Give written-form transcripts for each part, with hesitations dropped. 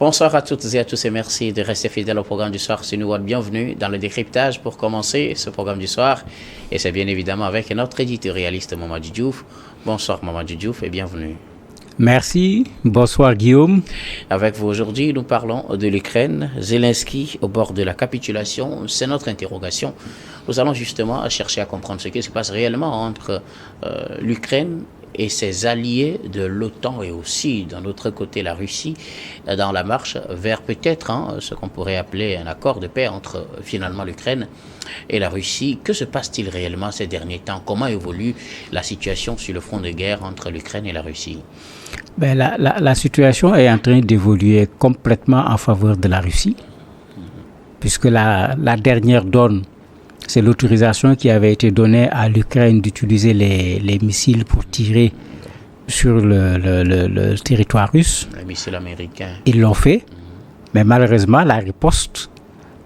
Bonsoir à toutes et à tous et merci de rester fidèles au programme du soir. C'est nous, bienvenue dans le décryptage pour commencer ce programme du soir. Et c'est bien évidemment avec notre éditorialiste Mamadou Diouf. Bonsoir Mamadou Diouf et bienvenue. Merci, bonsoir Guillaume. Avec vous aujourd'hui, nous parlons de l'Ukraine. Zelensky au bord de la capitulation, c'est notre interrogation. Nous allons justement chercher à comprendre ce qui se passe réellement entre l'Ukraine et ses alliés de l'OTAN et aussi, d'un autre côté, la Russie, dans la marche vers peut-être ce qu'on pourrait appeler un accord de paix entre finalement l'Ukraine et la Russie. Que se passe-t-il réellement ces derniers temps? Comment évolue la situation sur le front de guerre entre l'Ukraine et la Russie? La situation est en train d'évoluer complètement en faveur de la Russie, puisque la dernière donne, c'est l'autorisation qui avait été donnée à l'Ukraine d'utiliser les missiles pour tirer sur le territoire russe. Les missiles américains. Ils l'ont fait, mais malheureusement, la riposte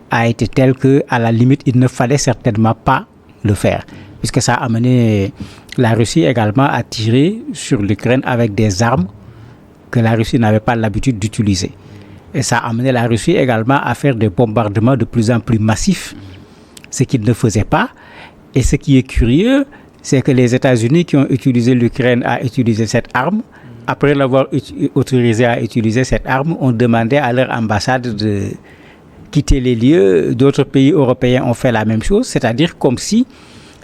a été telle qu'à la limite, il ne fallait certainement pas le faire, puisque ça a amené la Russie également à tirer sur l'Ukraine avec des armes que la Russie n'avait pas l'habitude d'utiliser. Et ça a amené la Russie également à faire des bombardements de plus en plus massifs, ce qu'il ne faisait pas. Et ce qui est curieux, c'est que les États-Unis qui ont utilisé l'Ukraine à utiliser cette arme, après l'avoir autorisé à utiliser cette arme, ont demandé à leur ambassade de quitter les lieux. D'autres pays européens ont fait la même chose, c'est-à-dire comme si,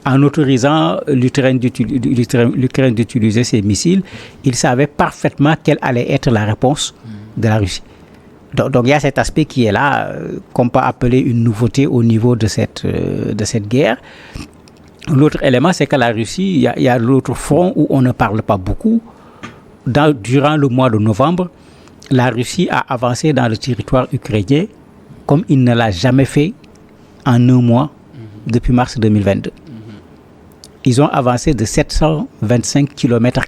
en autorisant l'Ukraine d'utiliser ces missiles, ils savaient parfaitement quelle allait être la réponse de la Russie. Donc il y a cet aspect qui est là, qu'on peut appeler une nouveauté au niveau de cette guerre. L'autre élément, c'est que la Russie, il y a l'autre front où on ne parle pas beaucoup. Durant le mois de novembre, la Russie a avancé dans le territoire ukrainien comme il ne l'a jamais fait en un mois depuis mars 2022. Ils ont avancé de 725 km².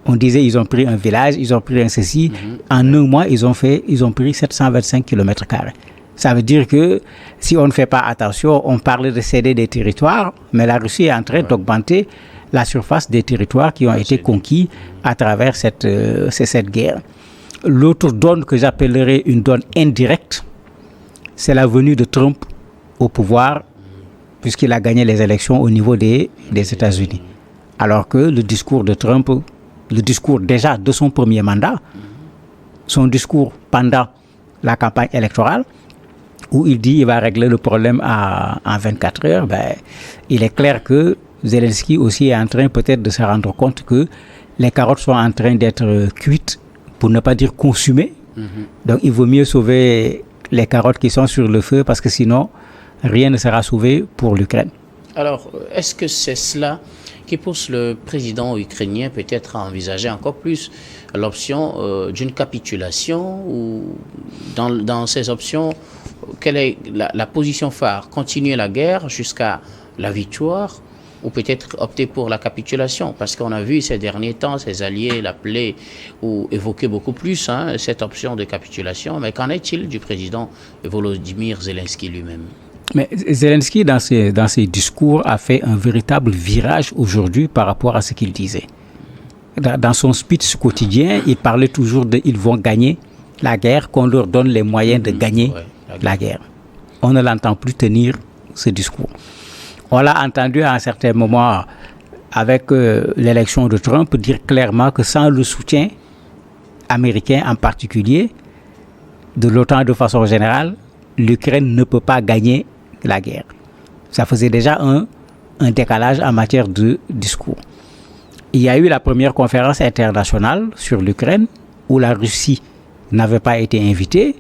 On disait ils ont pris un village, ils ont pris un ceci. En un mois, ils ont pris 725 km². Ça veut dire que si on ne fait pas attention, on parle de céder des territoires, mais la Russie est en train d'augmenter la surface des territoires qui ont été conquis à travers cette guerre. L'autre donne que j'appellerais une donne indirecte, c'est la venue de Trump au pouvoir, puisqu'il a gagné les élections au niveau des États-Unis. Alors que le discours de Trump, le discours déjà de son premier mandat, son discours pendant la campagne électorale, où il dit qu'il va régler le problème en 24 heures, il est clair que Zelensky aussi est en train peut-être de se rendre compte que les carottes sont en train d'être cuites, pour ne pas dire consumées. Donc il vaut mieux sauver les carottes qui sont sur le feu, parce que sinon, rien ne sera sauvé pour l'Ukraine. Alors, est-ce que c'est cela qui pousse le président ukrainien peut-être à envisager encore plus l'option d'une capitulation, ou dans ces options, quelle est la position phare? Continuer la guerre jusqu'à la victoire, ou peut-être opter pour la capitulation? Parce qu'on a vu ces derniers temps ses alliés l'appeler ou évoquer beaucoup plus cette option de capitulation. Mais qu'en est-il du président Volodymyr Zelensky lui-même? Mais Zelensky, dans ses discours, a fait un véritable virage aujourd'hui par rapport à ce qu'il disait. Dans son speech quotidien, il parlait toujours ils vont gagner la guerre, qu'on leur donne les moyens de gagner la guerre. On ne l'entend plus tenir ce discours. On l'a entendu à un certain moment, avec l'élection de Trump, dire clairement que sans le soutien américain en particulier, de l'OTAN de façon générale, l'Ukraine ne peut pas gagner la guerre. Ça faisait déjà un décalage en matière de discours. Il y a eu la première conférence internationale sur l'Ukraine où la Russie n'avait pas été invitée.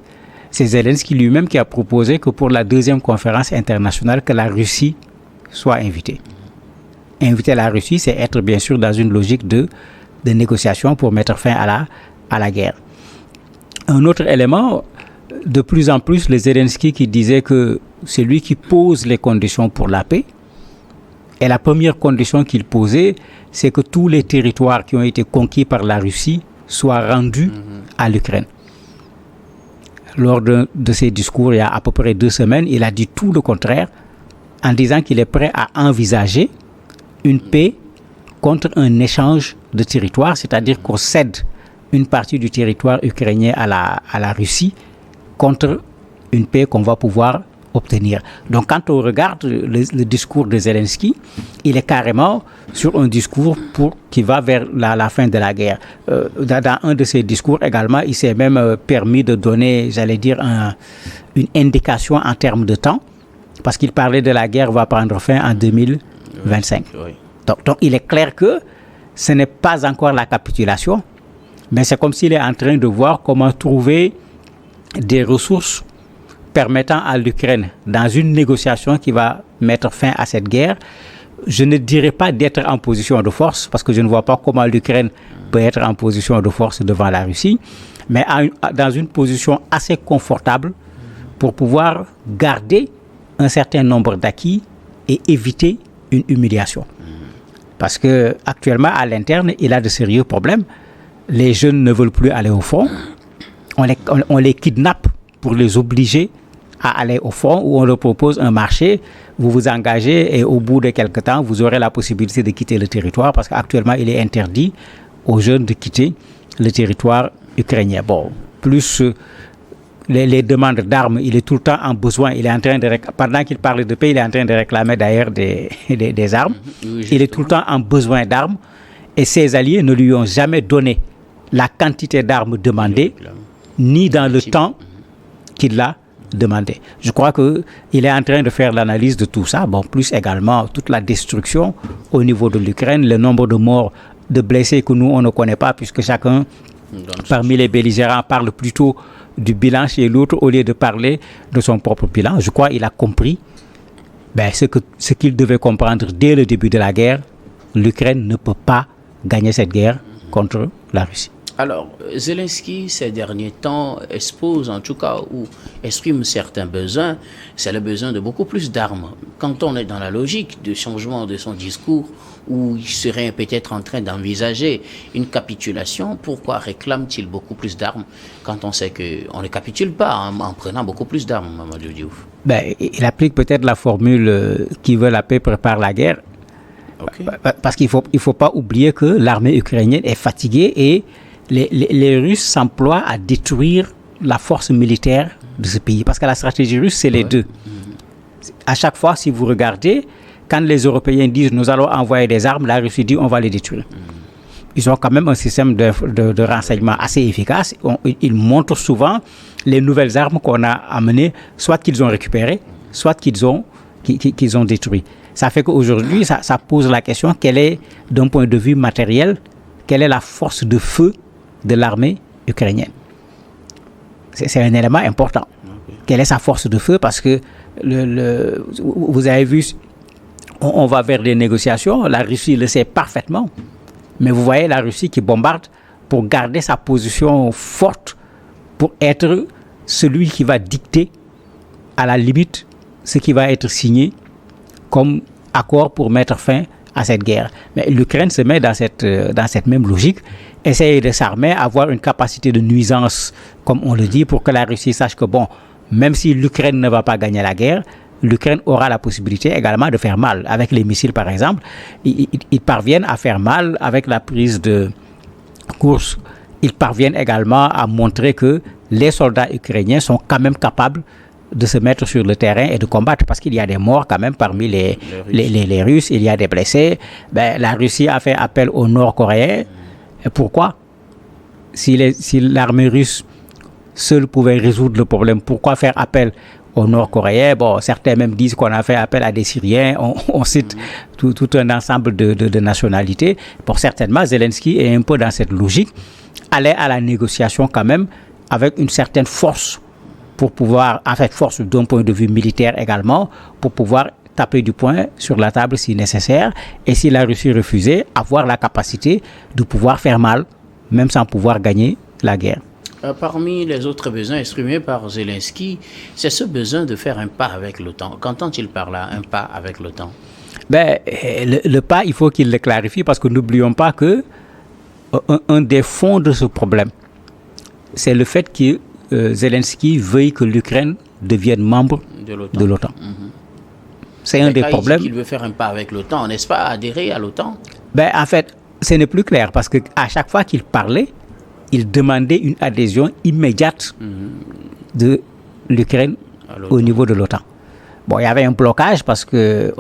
C'est Zelensky lui-même qui a proposé que pour la deuxième conférence internationale, que la Russie soit invitée. Inviter la Russie, c'est être bien sûr dans une logique de négociation pour mettre fin à la guerre. Un autre élément, de plus en plus, les Zelensky qui disaient que c'est lui qui pose les conditions pour la paix. Et la première condition qu'il posait, c'est que tous les territoires qui ont été conquis par la Russie soient rendus à l'Ukraine. Lors de ses discours, il y a à peu près 2 semaines, il a dit tout le contraire, en disant qu'il est prêt à envisager une paix contre un échange de territoire, c'est-à-dire qu'on cède une partie du territoire ukrainien à la Russie contre une paix qu'on va pouvoir obtenir. Donc quand on regarde le discours de Zelensky, il est carrément sur un discours qui va vers la fin de la guerre. Dans un de ses discours également, il s'est même permis de donner, j'allais dire, une indication en termes de temps, parce qu'il parlait de la guerre va prendre fin en 2025. Oui. Donc il est clair que ce n'est pas encore la capitulation, mais c'est comme s'il est en train de voir comment trouver des ressources permettant à l'Ukraine, dans une négociation qui va mettre fin à cette guerre, je ne dirais pas d'être en position de force, parce que je ne vois pas comment l'Ukraine peut être en position de force devant la Russie, mais dans une position assez confortable pour pouvoir garder un certain nombre d'acquis et éviter une humiliation. Parce qu'actuellement, à l'interne, il a de sérieux problèmes. Les jeunes ne veulent plus aller au front. On les kidnappe pour les obliger à aller au front, où on leur propose un marché, vous vous engagez et au bout de quelques temps, vous aurez la possibilité de quitter le territoire, parce qu'actuellement, il est interdit aux jeunes de quitter le territoire ukrainien. Bon, plus les demandes d'armes, il est tout le temps en besoin. Il est en train pendant qu'il parle de paix, il est en train de réclamer d'ailleurs des armes. Oui, il est tout le temps en besoin d'armes et ses alliés ne lui ont jamais donné la quantité d'armes demandées, ni dans le temps qu'il l'a demandé. Je crois qu'il est en train de faire l'analyse de tout ça. Bon, plus également toute la destruction au niveau de l'Ukraine, le nombre de morts, de blessés que nous, on ne connaît pas, puisque chacun, parmi les belligérants, parle plutôt du bilan chez l'autre au lieu de parler de son propre bilan. Je crois qu'il a compris ce qu'il devait comprendre dès le début de la guerre. L'Ukraine ne peut pas gagner cette guerre contre la Russie. Alors, Zelensky, ces derniers temps, expose en tout cas ou exprime certains besoins. C'est le besoin de beaucoup plus d'armes. Quand on est dans la logique de changement de son discours, où il serait peut-être en train d'envisager une capitulation, pourquoi réclame-t-il beaucoup plus d'armes quand on sait qu'on ne capitule pas en prenant beaucoup plus d'armes, Mamadou Diouf? Il applique peut-être la formule qui veut la paix prépare la guerre. Okay. Parce qu'il faut pas oublier que l'armée ukrainienne est fatiguée et les Russes s'emploient à détruire la force militaire de ce pays. Parce que la stratégie russe, c'est les deux. À chaque fois, si vous regardez, quand les Européens disent nous allons envoyer des armes, la Russie dit on va les détruire. Ils ont quand même un système de renseignement assez efficace. Ils montrent souvent les nouvelles armes qu'on a amenées, soit qu'ils ont récupérées, soit qu'ils ont détruites. Ça fait qu'aujourd'hui, ça pose la question, quelle est, d'un point de vue matériel, quelle est la force de feu de l'armée ukrainienne? C'est un élément important. Okay. Quelle est sa force de feu? Parce que, vous avez vu, on va vers des négociations, la Russie le sait parfaitement, mais vous voyez la Russie qui bombarde pour garder sa position forte, pour être celui qui va dicter, à la limite, ce qui va être signé comme accord pour mettre fin à cette guerre. Mais l'Ukraine se met dans cette même logique, essayer de s'armer, avoir une capacité de nuisance, comme on le dit, pour que la Russie sache que, bon, même si l'Ukraine ne va pas gagner la guerre, l'Ukraine aura la possibilité également de faire mal. Avec les missiles, par exemple, ils parviennent à faire mal avec la prise de course. Ils parviennent également à montrer que les soldats ukrainiens sont quand même capables de se mettre sur le terrain et de combattre, parce qu'il y a des morts quand même parmi les Russes, il y a des blessés. La Russie a fait appel aux Nord-Coréens. Et pourquoi? Si l'armée russe seule pouvait résoudre le problème, pourquoi faire appel aux Nord-Coréens? Bon, certains même disent qu'on a fait appel à des Syriens. On cite tout un ensemble de nationalités. Pour certainement, Zelensky est un peu dans cette logique, aller à la négociation quand même avec une certaine force, pour pouvoir, en fait, force d'un point de vue militaire également, pour pouvoir taper du poing sur la table si nécessaire, et si la Russie refusait, avoir la capacité de pouvoir faire mal, même sans pouvoir gagner la guerre. Parmi les autres besoins exprimés par Zelensky, c'est ce besoin de faire un pas avec l'OTAN. Qu'entend-il par là, un pas avec l'OTAN? Le pas, il faut qu'il le clarifie, parce que n'oublions pas que un des fonds de ce problème, c'est le fait que Zelensky veuille que l'Ukraine devienne membre de l'OTAN. C'est un des problèmes. Il dit qu'il veut faire un pas avec l'OTAN, n'est-ce pas, adhérer à l'OTAN? En fait, ce n'est plus clair, parce qu'à chaque fois qu'il parlait, il demandait une adhésion immédiate de l'Ukraine au niveau de l'OTAN. Bon, il y avait un blocage parce qu'on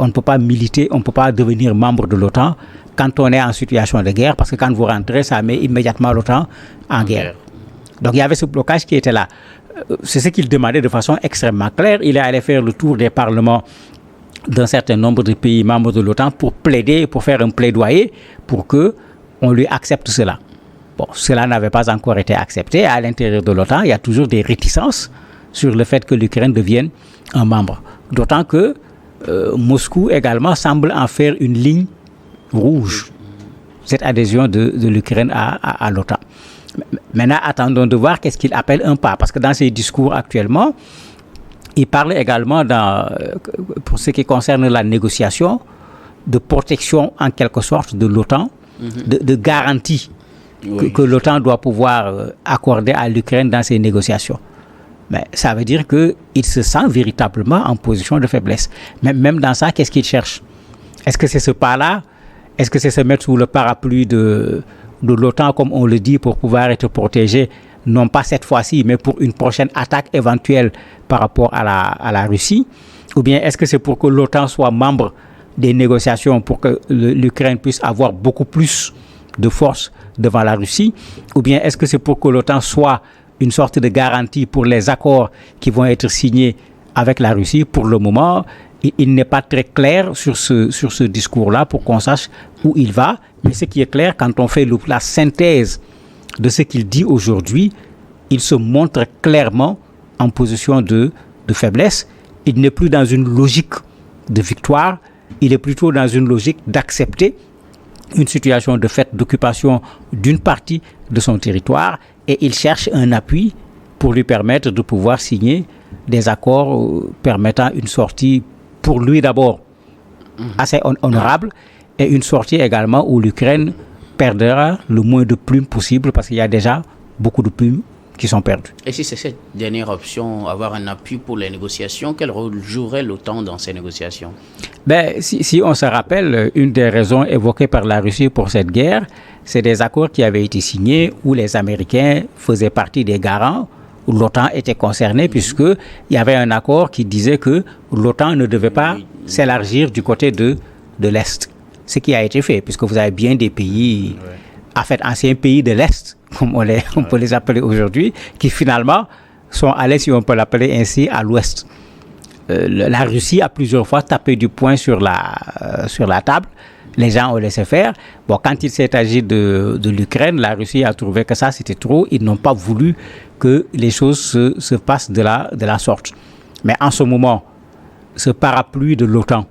ne peut pas militer, on ne peut pas devenir membre de l'OTAN quand on est en situation de guerre, parce que quand vous rentrez, ça met immédiatement l'OTAN en guerre. Donc il y avait ce blocage qui était là. C'est ce qu'il demandait de façon extrêmement claire. Il est allé faire le tour des parlements d'un certain nombre de pays membres de l'OTAN pour plaider, pour faire un plaidoyer pour qu'on lui accepte cela. Bon, cela n'avait pas encore été accepté. À l'intérieur de l'OTAN, il y a toujours des réticences sur le fait que l'Ukraine devienne un membre. D'autant que Moscou également semble en faire une ligne rouge, cette adhésion de l'Ukraine à l'OTAN. Maintenant, attendons de voir qu'est-ce qu'il appelle un pas. Parce que dans ses discours actuellement, il parle également, pour ce qui concerne la négociation, de protection en quelque sorte de l'OTAN, de garantie que l'OTAN doit pouvoir accorder à l'Ukraine dans ces négociations. Mais ça veut dire qu'il se sent véritablement en position de faiblesse. Mais même dans ça, qu'est-ce qu'il cherche? Est-ce que c'est ce pas-là? Est-ce que c'est se mettre sous le parapluie de l'OTAN, comme on le dit, pour pouvoir être protégé, non pas cette fois-ci, mais pour une prochaine attaque éventuelle par rapport à la Russie? Ou bien est-ce que c'est pour que l'OTAN soit membre des négociations, pour que l'Ukraine puisse avoir beaucoup plus de force devant la Russie? Ou bien est-ce que c'est pour que l'OTAN soit une sorte de garantie pour les accords qui vont être signés avec la Russie? Pour le moment, il n'est pas très clair sur ce discours-là pour qu'on sache où il va. Mais ce qui est clair, quand on fait la synthèse de ce qu'il dit aujourd'hui, il se montre clairement en position de faiblesse. Il n'est plus dans une logique de victoire, il est plutôt dans une logique d'accepter une situation de fait d'occupation d'une partie de son territoire, et il cherche un appui pour lui permettre de pouvoir signer des accords permettant une sortie pour lui d'abord assez honorable, et une sortie également où l'Ukraine perdra le moins de plumes possible, parce qu'il y a déjà beaucoup de plumes qui sont perdues. Et si c'est cette dernière option, avoir un appui pour les négociations, quel rôle jouerait l'OTAN dans ces négociations? Si on se rappelle, une des raisons évoquées par la Russie pour cette guerre, c'est des accords qui avaient été signés où les Américains faisaient partie des garants, où l'OTAN était concernée, puisqu'il y avait un accord qui disait que l'OTAN ne devait pas s'élargir du côté de l'Est. Ce qui a été fait, puisque vous avez bien des pays, en fait, anciens pays de l'Est, comme on peut les appeler aujourd'hui, qui finalement sont allés, si on peut l'appeler ainsi, à l'Ouest. La Russie a plusieurs fois tapé du poing sur la table. Les gens ont laissé faire. Bon, quand il s'est agi de l'Ukraine, la Russie a trouvé que ça, c'était trop. Ils n'ont pas voulu que les choses se passent de la sorte. Mais en ce moment, ce parapluie de l'OTAN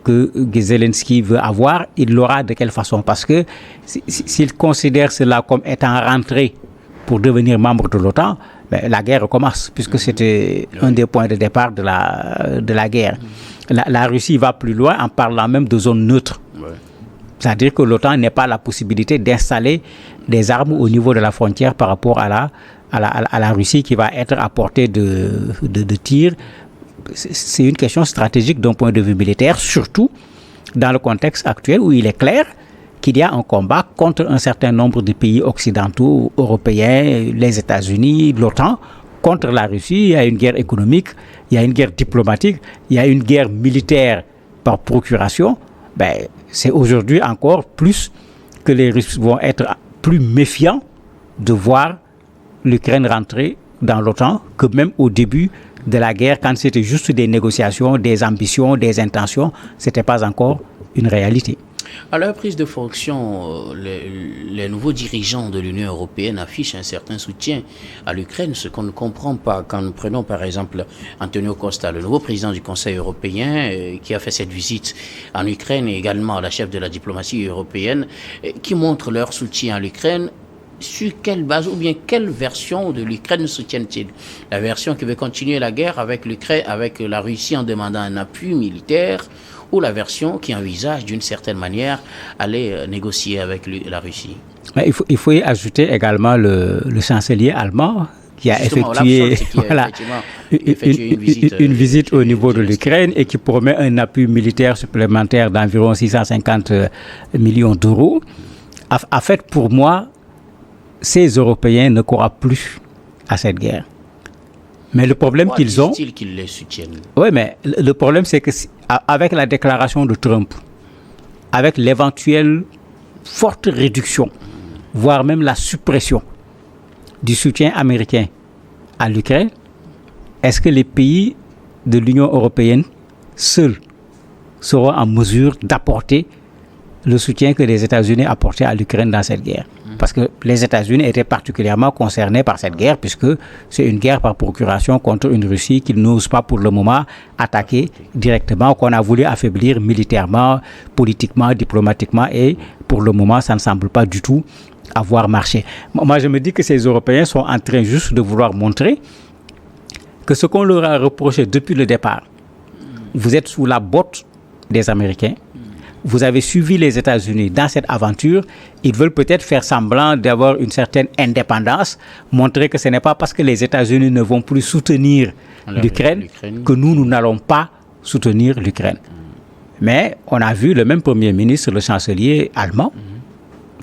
que Zelensky veut avoir, il l'aura de quelle façon? Parce que s'il considère cela comme étant rentré pour devenir membre de l'OTAN, la guerre recommence, puisque c'était un des points de départ de la guerre. La Russie va plus loin en parlant même de zone neutre. C'est-à-dire que l'OTAN n'a pas la possibilité d'installer des armes au niveau de la frontière par rapport à la Russie, qui va être à portée de tir. C'est une question stratégique d'un point de vue militaire, surtout dans le contexte actuel où il est clair qu'il y a un combat contre un certain nombre de pays occidentaux, européens, les États-Unis, l'OTAN, contre la Russie. Il y a une guerre économique, il y a une guerre diplomatique, il y a une guerre militaire par procuration. C'est aujourd'hui encore plus que les Russes vont être plus méfiants de voir l'Ukraine rentrer dans l'OTAN que même au début de la guerre, quand c'était juste des négociations, des ambitions, des intentions, ce n'était pas encore une réalité. À leur prise de fonction, les nouveaux dirigeants de l'Union européenne affichent un certain soutien à l'Ukraine, ce qu'on ne comprend pas quand nous prenons par exemple Antonio Costa, le nouveau président du Conseil européen, qui a fait cette visite en Ukraine, et également la chef de la diplomatie européenne, qui montrent leur soutien à l'Ukraine. Sur quelle base ou bien quelle version de l'Ukraine soutiennent-ils? La version qui veut continuer la guerre avec l'Ukraine, avec la Russie en demandant un appui militaire, ou la version qui envisage d'une certaine manière aller négocier avec la Russie? Il faut y ajouter également le chancelier allemand qui a effectué une visite au niveau de l'Ukraine et qui promet un appui militaire supplémentaire d'environ 650 millions d'euros. En fait, pour moi, ces Européens ne croient plus à cette guerre. Mais le problème qu'ils ont... disent-ils qu'ils les soutiennent? Oui, mais le problème, c'est que avec la déclaration de Trump, avec l'éventuelle forte réduction, voire même la suppression du soutien américain à l'Ukraine, est-ce que les pays de l'Union européenne seuls seront en mesure d'apporter le soutien que les États-Unis apportaient à l'Ukraine dans cette guerre? Parce que les États-Unis étaient particulièrement concernés par cette guerre, puisque c'est une guerre par procuration contre une Russie qu'ils n'osent pas pour le moment attaquer directement, qu'on a voulu affaiblir militairement, politiquement, diplomatiquement, et pour le moment, ça ne semble pas du tout avoir marché. Moi, je me dis que ces Européens sont en train juste de vouloir montrer que ce qu'on leur a reproché depuis le départ, vous êtes sous la botte des Américains, vous avez suivi les États-Unis dans cette aventure, ils veulent peut-être faire semblant d'avoir une certaine indépendance, montrer que ce n'est pas parce que les États-Unis ne vont plus soutenir l'Ukraine que nous n'allons pas soutenir l'Ukraine. Mais on a vu le même Premier ministre, le chancelier allemand,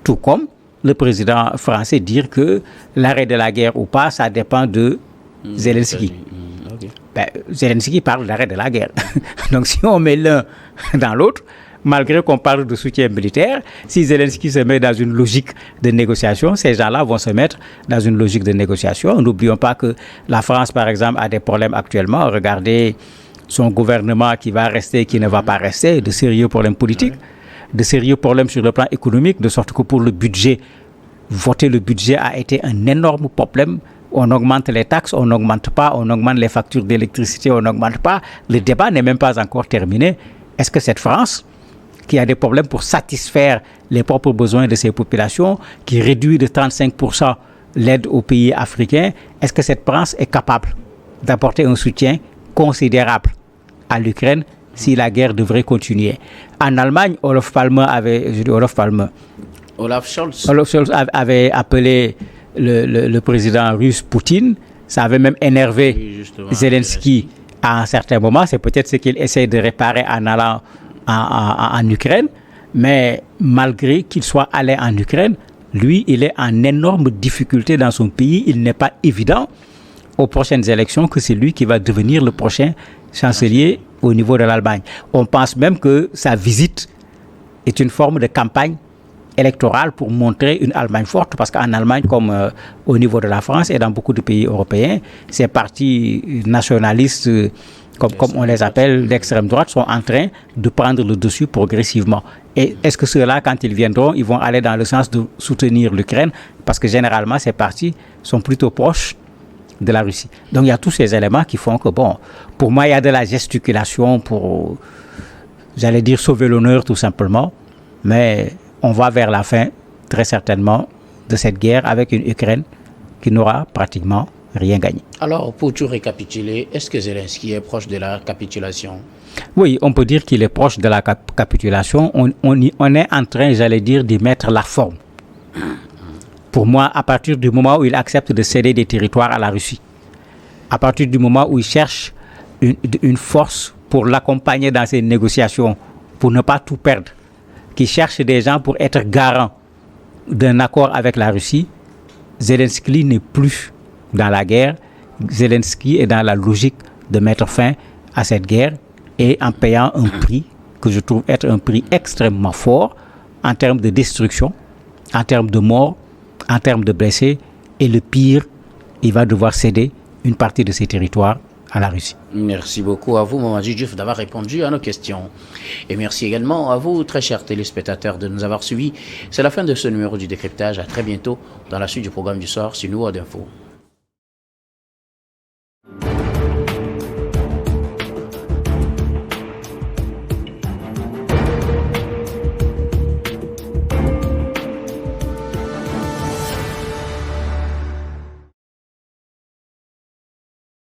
tout comme le président français dire que l'arrêt de la guerre ou pas, ça dépend de Zelensky. Ben, Zelensky parle d'arrêt de la guerre. Donc si on met l'un dans l'autre, malgré qu'on parle de soutien militaire, si Zelensky se met dans une logique de négociation, ces gens-là vont se mettre dans une logique de négociation. N'oublions pas que la France, par exemple, a des problèmes actuellement. Regardez son gouvernement qui va rester, qui ne va pas rester, de sérieux problèmes politiques, de sérieux problèmes sur le plan économique, de sorte que pour le budget, voter le budget a été un énorme problème. On augmente les taxes, on n'augmente pas, on augmente les factures d'électricité, on n'augmente pas. Le débat n'est même pas encore terminé. Est-ce que cette France, qui a des problèmes pour satisfaire les propres besoins de ses populations, qui réduit de 35% l'aide aux pays africains, est-ce que cette France est capable d'apporter un soutien considérable à l'Ukraine si la guerre devrait continuer? En Allemagne, Olaf Scholz avait appelé le président russe Poutine. Ça avait même énervé Zelensky à un certain moment. C'est peut-être ce qu'il essaie de réparer en allant en Ukraine. Mais malgré qu'il soit allé en Ukraine, lui, il est en énorme difficulté dans son pays. Il n'est pas évident aux prochaines élections que c'est lui qui va devenir le prochain chancelier au niveau de l'Allemagne. On pense même que sa visite est une forme de campagne électorale pour montrer une Allemagne forte, parce qu'en Allemagne, comme au niveau de la France et dans beaucoup de pays européens, ces partis nationalistes, comme on les appelle, d'extrême droite, sont en train de prendre le dessus progressivement. Et est-ce que ceux-là, quand ils viendront, ils vont aller dans le sens de soutenir l'Ukraine? Parce que généralement, ces partis sont plutôt proches de la Russie. Donc il y a tous ces éléments qui font que, bon, pour moi, il y a de la gesticulation pour, j'allais dire, sauver l'honneur tout simplement, mais on va vers la fin, très certainement, de cette guerre avec une Ukraine qui n'aura pratiquement rien gagné. Alors, pour tout récapituler, est-ce que Zelensky est proche de la capitulation? Oui, on peut dire qu'il est proche de la capitulation. On est en train, j'allais dire, d'y mettre la forme. Pour moi, à partir du moment où il accepte de céder des territoires à la Russie, à partir du moment où il cherche une force pour l'accompagner dans ses négociations, pour ne pas tout perdre, qui cherche des gens pour être garant d'un accord avec la Russie, Zelensky n'est plus dans la guerre. Zelensky est dans la logique de mettre fin à cette guerre et en payant un prix que je trouve être un prix extrêmement fort en termes de destruction, en termes de morts, en termes de blessés, et le pire, il va devoir céder une partie de ses territoires à la Russie. Merci beaucoup à vous, Mamadou Diouf, d'avoir répondu à nos questions. Et merci également à vous, très chers téléspectateurs, de nous avoir suivis. C'est la fin de ce numéro du décryptage. À très bientôt dans la suite du programme du soir sur Nouveau d'Info.